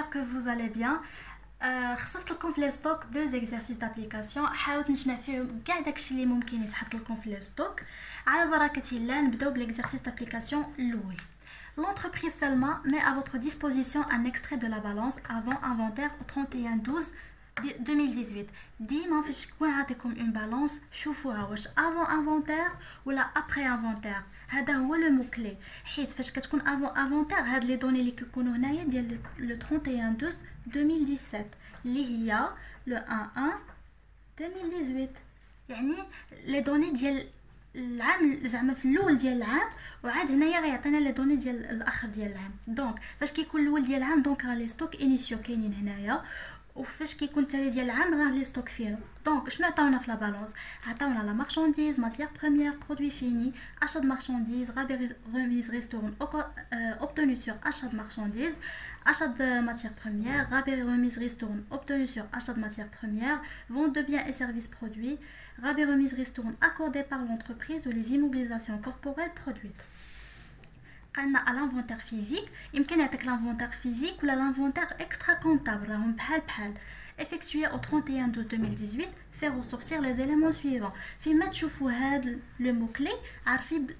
j'espère que vous allez bien. خصصت لكم في لي ستوك deux exercices d'application. حاولت نجمع فيهم كاع داكشي اللي ممكن يتحط لكم في لي ستوك. على بركة الله نبداو بالexercice d'application الاول. L'entreprise Selma met à votre disposition un extrait de la balance avant inventaire au 31/12/2018. ديما فاش تكون عطيكم اون بالانس شوفوها واش avant inventaire ولا après inventaire. هذا هو لو مو كلي، حيت فاش كتكون avant inventaire هاد لي دوني اللي كيكونوا هنايا ديال لو 31/12/2017 اللي هي لو 1/1/2018، يعني لي دوني ديال العام زعما في الاول ديال العام، وعاد هنايا غيعطينا لي دوني ديال الاخر ديال العام. دونك فاش كيكون الاول ديال العام دونك راه لي ستوك انيسيو كاينين هنايا، وفاش كيكون التالي ديال العام راه لي ستوك فينو. دونك شنو عطاونا في لا بالانس؟ عطاونا لا مارشانديز، ماتيير بروميير، برودوي فيني، achat de marchandises, rabais remise ristourne obtenu sur achat de marchandises, achat de matières premières, rabais remise ristourne obtenu sur achat de matières premières, vente de biens et services produits, rabais remise ristourne accordé par l'entreprise ou les immobilisations corporelles produites. قلنا à l'inventaire physique يمكن يعطيك l'inventaire physique ولا l'inventaire extra comptable راهم بحال effectué au 31/12/2018. faire ressortir les éléments suivants. فيما تشوفوا هاد لو مو كلي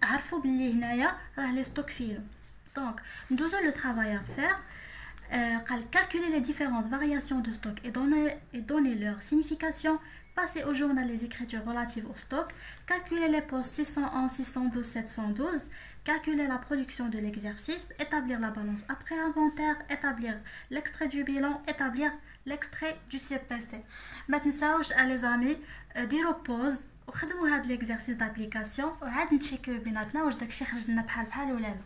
عرفوا بلي هنايا راه لي ستوك فينو. دونك ندوزو لو travail à faire. قال calculer les différentes variations de stock et donner leur signification. Passer au journal les écritures relatives au stock. Calculer les postes 601, 612, 712. Calculer la production de l'exercice. Établir la balance après inventaire. Établir l'extrait du bilan. Établir l'extrait du CPC. ما تنساوش les amis ديروا pause وخدموا هاد l'exercice d'application وعاد نتشيكيو بيناتنا واش داكشي خرج لنا بحال ولا لا.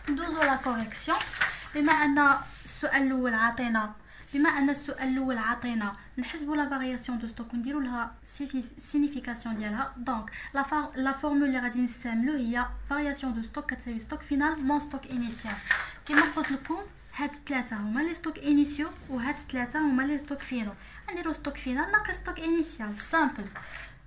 ندوزو لا كوريكسيون. بما ان السؤال الاول عطينا نحسبوا لا فارياسيون دو ستوك ونديروا لها سينيفيكاسيون ديالها. دونك لا فورمول اللي غادي نستعملو هي فارياسيون دو ستوك كتساوي ستوك فينال مون ستوك انيسيال. كما قلت لكم هاد الثلاثه هما لي ستوك انيسيو وهاد الثلاثه هما لي ستوك فينو. نديرو ستوك فينال ناقص ستوك انيسيال سامبل.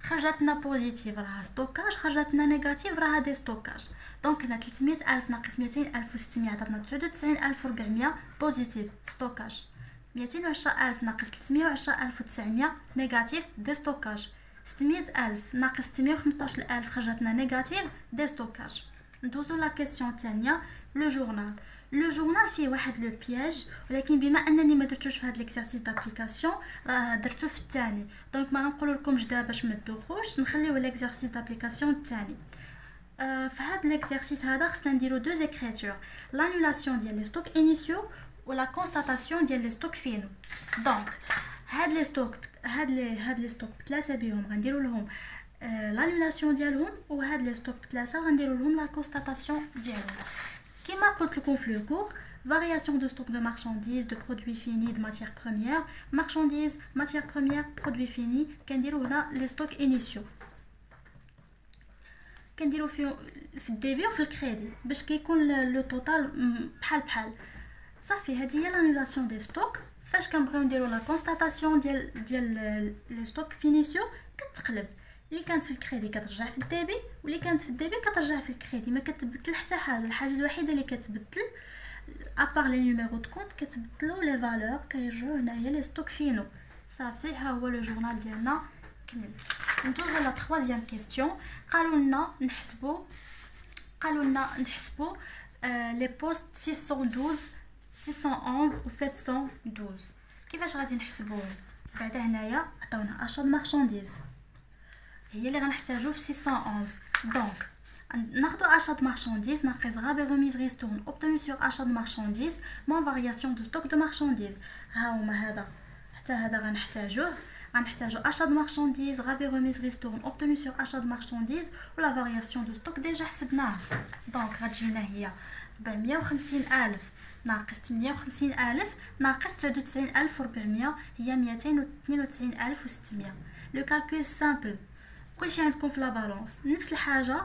خرجتنا بوزيتيف راه ستوكاج، خرجتنا نيجاتيف راه دي ستوكاج. دونك هنا 300,000 ناقص 200,600 عطاتنا 99,400 بوزيتيف ستوكاج. 210,000 ناقص 310,900 نيجاتيف دي ستوكاج. 600,000 ناقص 615,000 خرجتنا نيجاتيف دي ستوكاج. ندوزو لا كيسيون الثانيه لو جورنال. لو جورنال فيه واحد لو بياج، ولكن بما انني ما درتوش في هاد ليكزارسيس دابليكاسيون راه درتو في الثاني، دونك ما غنقول لكمش دابا باش ما تدوخوش، نخليو ليكزارسيس دابليكاسيون الثاني. في هاد ليكزارسيس هذا خصنا نديرو دو زيكريتور، لانولاسيون ديال لي ستوك انيسيو ولا كونستاتاسيون ديال لي ستوك فينو. دونك هاد لي ستوك بثلاثه بهم غنديرو لهم لانولاسيون ديالهم، وهاد لي ستوك بثلاثه غنديرو لهم لا كونستاتاسيون ديالهم. كما قلت لكم في لو كور، variation de stock de marchandises, de produits finis, de matières premières, marchandises, matières premières, produits finis. كنديرو هنا لي ستوك انيسيو، كنديرو في الديبي وفي الكريدي باش كيكون لو توتال بحال. صافي هذه هي لانولاسيون دي ستوك. فاش كنبغيو نديرو لا كونستاتاسيون ديال لي ستوك فينيسيو كتقلب، اللي كانت في الكريدي كترجع في الديبي، واللي كانت في الديبي كترجع في الكريدي. ما كتبدل حتى حاجه. الحاجه الوحيده اللي كتبدل ابار لي نيميرو دو كونط كتبدلوا لي فالور كيرجعوا هنايا لي ستوك فينو. صافي ها هو لو جورنال ديالنا كمل. ندوزو لا 3 كيسيون. قالوا لنا نحسبوا لي بوست 612 611 و 712. كيفاش غادي نحسبوهم؟ بعدا هنايا عطاونا اشا مارشانديز هي اللي غنحتاجو في 611. دونك ناخدو achat de marchandises ناقص rabais remise ristourne obtenu sur achat de marchandises moins variation de stock de marchandises. ها هما هذا حتى هذا غنحتاجو achat de marchandises, rabais remise ristourne obtenu sur achat de marchandises و la variation de stock ديجا حسبناها. دونك غتجينا هي 450,000 ناقص 58,000 ناقص 99,400 هي 292,600. لو كالكول سامبل. كلشي عندكم في لا بالانس نفس الحاجه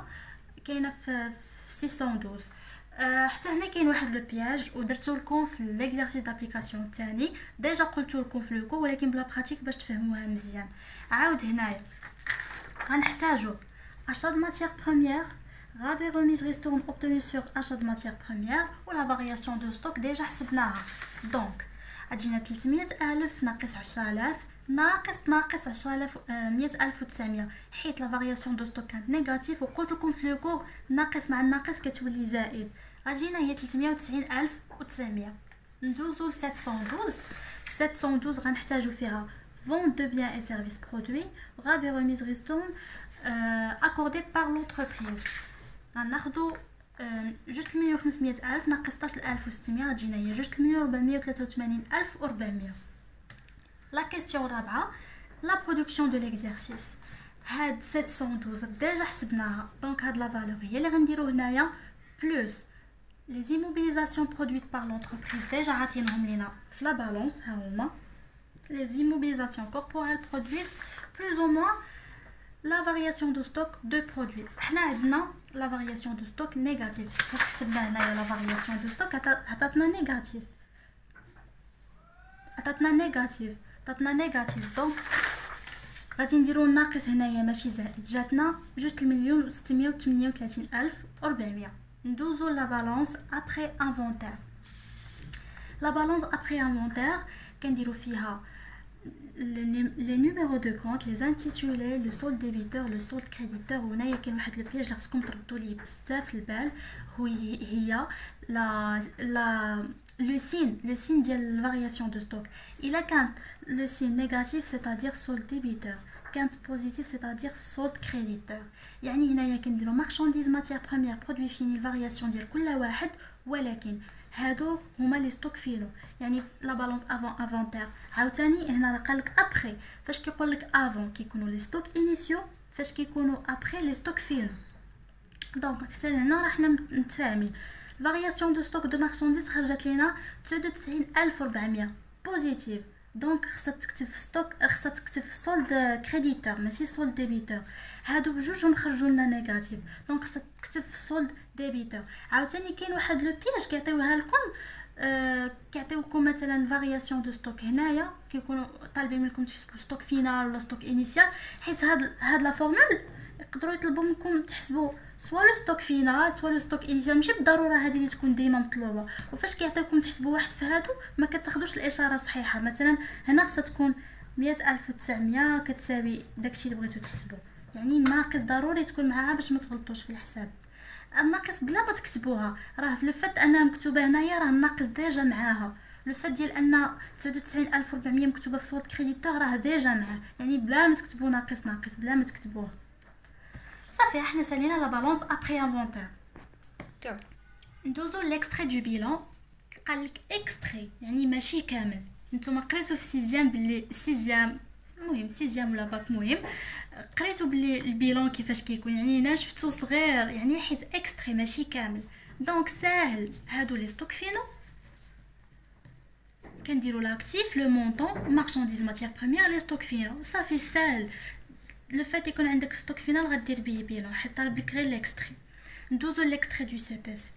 كاينه في 612. حتى هنا كاين واحد لو بياج ودرتو لكم في ليكزارسيس دابليكاسيون الثاني، ديجا قلتو لكم في لوكو ولكن بلا براتيك باش تفهموها مزيان. عاود هنايا غنحتاجو achat de matière première, غابي remise restaurant obtenu sur achat de matière première و la variation de stock déjà حسبناها. دونك غادينا 300,000 ناقص 10,000 ناقص 10,000 100,900 حيت لا فارياسيون دو ستوك كانت نيجاتيف وقلت لكم في لو كور ناقص مع الناقص كتولي زائد. غادينا هي 390,900. ندوزو ل 712 غنحتاجو فيها vente de biens et services produits غابي remise restaurant accordé par l'entreprise. غناخدو جوج 1,500,000 ناقص 16,600 غتجينا هي جوج 1,483,400. لا كيسيون الرابعه لا برودكسيون دو ليكزارسيس. هاد 712 ديجا حسبناها دونك هاد لا فالور هي اللي غنديرو هنايا بلوس لي زيموبيليزاسيون برودويت بار لونتربريز ديجا عاطينهم لينا في لا بالونس ها هما les immobilisations corporelles produites plus ou moins la variation de stock de produits. حنا عندنا la variation de stock négative. فاش حسبنا هنايا la variation de stock عطاتنا نيجاتيف دونك غادي نديرو الناقص هنايا ماشي زائد جاتنا 2,638,400. ندوزو لا بالانس ابري انفونتير. لا بالانس ابري انفونتير كنديرو فيها les numéros de compte, les intitulés, le solde débiteur, le solde créditeur. وهنايا كاين واحد لو بياج خصكم تردوا ليه بزاف البال هي le signe ديال الفارياسيون دو ستوك. الا كان le signe négatif c'est-à-dire solde débiteur كانت positif c'est-à-dire solde créditeur. يعني هنايا كنديروا marchandise matière première produit fini الفارياسيون ديال كل واحد ولكن هادو هما لي ستوك فينو. يعني لا بالونس افونتير عاوتاني هنا قالك ابري. فاش كيقول لك افون كيكونوا لي ستوك انيسيو فاش كيكونوا ابري لي ستوك فينو. دونك حتى هنا راه حنا متفاهمين. فارياسيون دو ستوك دو مارشانديز خرجت لينا 99,400 بوزيتيف. دونك خصها تكتب في ستوك خصها تكتب في سولد كريديتور ماشي سولد ديبيتور. هادو بجوج مخرجوا لنا نيجاتيف دونك خصها تكتب في سولد ديبيتور. عاوتاني كاين واحد لو بياج كيعطيوها لكم كيعطيوكم مثلا فارياسيون دو ستوك هنايا كيكونوا طالبين منكم تحسبوا ستوك فينال ولا ستوك انيسيال حيت هاد لا فورمول يقدروا يطلبوا منكم تحسبوا سوا لو ستوك فينال سوا لو ستوك انيسيال ماشي بالضروره هذه اللي تكون ديما مطلوبه. وفاش كيعطيوكم تحسبوا واحد في هادو ما كتاخذوش الاشاره صحيحه. مثلا هنا خصها تكون 100,900 كتساوي داكشي اللي بغيتو تحسبوا. يعني الناقص ضروري تكون معاها باش ما تغلطوش في الحساب. الناقص بلا ما تكتبوها راه في لو فات انها مكتوبه هنايا راه الناقص ديجا معاها. لو فات ديال ان 99,400 مكتوبه في صوت كريديتور راه ديجا معاه. يعني بلا ما تكتبوا ناقص بلا ما تكتبوها صافي. احنا سالينا لا بالونس ابري انفونتير. ندوزو ليكستري دو بيلون. قالك اكستري يعني ماشي كامل. نتوما قريتو في سيزيام باللي سيزيام المهم سيزيام ولا باك مهم قريتو بلي البيلون كيفاش كيكون. يعني هنا شفتو صغير يعني حيت اكستري ماشي كامل. دونك ساهل هادو لي ستوك فينو كنديروا لاكتيف لو مونطون مارشانديز ماتيير بريمير لي ستوك فينو صافي ساهل. لو فات يكون عندك ستوك فينال غدير بيه بيلون حيت طالب لك غير ليكستري. ندوزو ليكستري دو سي بي سي.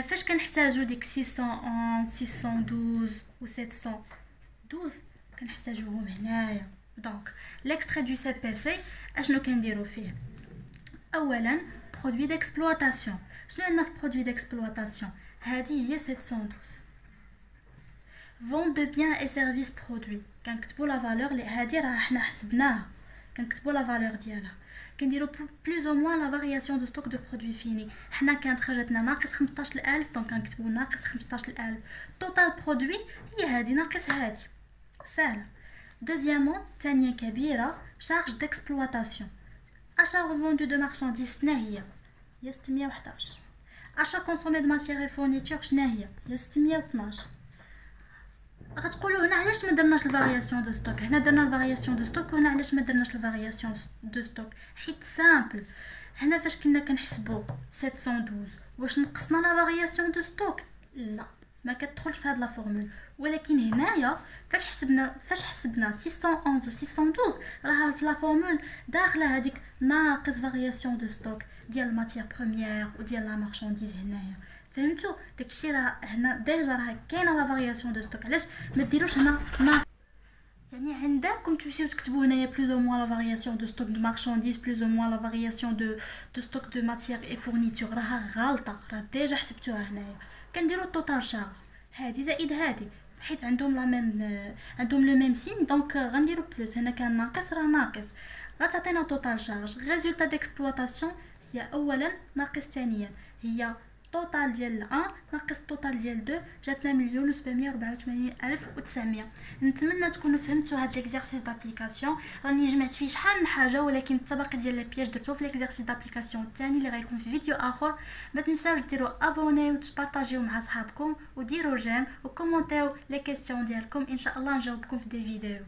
فاش كنحتاجو ديك 611 612 و 712 كنحتاجوهم هنايا. دونك ليكستري دو سي بي سي اشنو كنديرو فيه؟ اولا برودوي ديكسبلوطاسيون. شنو عندنا في برودوي ديكسبلوطاسيون؟ هذه هي 712 vente de biens et services produits. كنكتبوا لا فالور اللي هذه راه حنا حسبناها كنكتبوا لا فالور ديالها. كنديروا بلوز او موان لا فارياسيون دو ستوك دو برودوي فيني. حنا كانت خرجتنا ناقص 15,000 دونك كنكتبوا ناقص 15,000. توتال برودوي هي هذه ناقص هذه سهله. دوزيامون ثانيه كبيره شارج ديكسبلوطاسيون. achat revendu de marchandises شنو هي 611. achat consommé de matières et fournitures شنو هي 612. غتقولوا هنا علاش ما درناش الفارياسيون دو ستوك؟ هنا درنا الفارياسيون دو ستوك وهنا علاش ما درناش الفارياسيون دو ستوك؟ حيت سامبل. هنا فاش كنا كنحسبوا 712 واش نقصنا لا فارياسيون دو ستوك؟ لا ما كتدخلش في هاد لا فورمول. ولكن هنايا فاش حسبنا 611 و 612 راه في لا فورمول داخله هذيك ناقص فارياسيون دو ستوك ديال الماتيير بروميير وديال لا مارشانديز. هنايا فهمتوا داكشي راه هنا ديجا راه كاينه لا فارياسيون دو ستوك. علاش ما ديروش هنا يعني عندكم تمشيو تكتبوا هنايا بلوز او موان لا فارياسيون دو ستوك دو مارشانديز بلوز او موان لا فارياسيون دو ستوك دو ماتيير اي فورنيتور، راها غالطه، راه ديجا حسبتوها هنايا. كنديروا التوتال شارج هادي زائد هادي، حيت عندهم لا ميم، عندهم لو ميم سين، دونك غنديروا بلوس. هنا كان ناقص راه ناقص، غتعطينا توتال شارج. ريزولتا ديكسبلوطاسيون هي اولا ناقص ثانيا، هي توتال ديال 1 ناقص توتال ديال 2 جاتنا 1,784,900. نتمنى تكونوا فهمتوا هاد ليكزارسيس دابليكاسيون. راني جمعت فيه شحال من حاجه، ولكن الطبق ديال لي بياج درتو في ليكزارسيس دابليكاسيون الثاني اللي غيكون في فيديو اخر. ما تنساوش ديروا ابوني وتبارطاجيو مع صحابكم وديروا جيم وكومونتيو لي كيسيون ديالكم، ان شاء الله نجاوبكم في دي فيديو.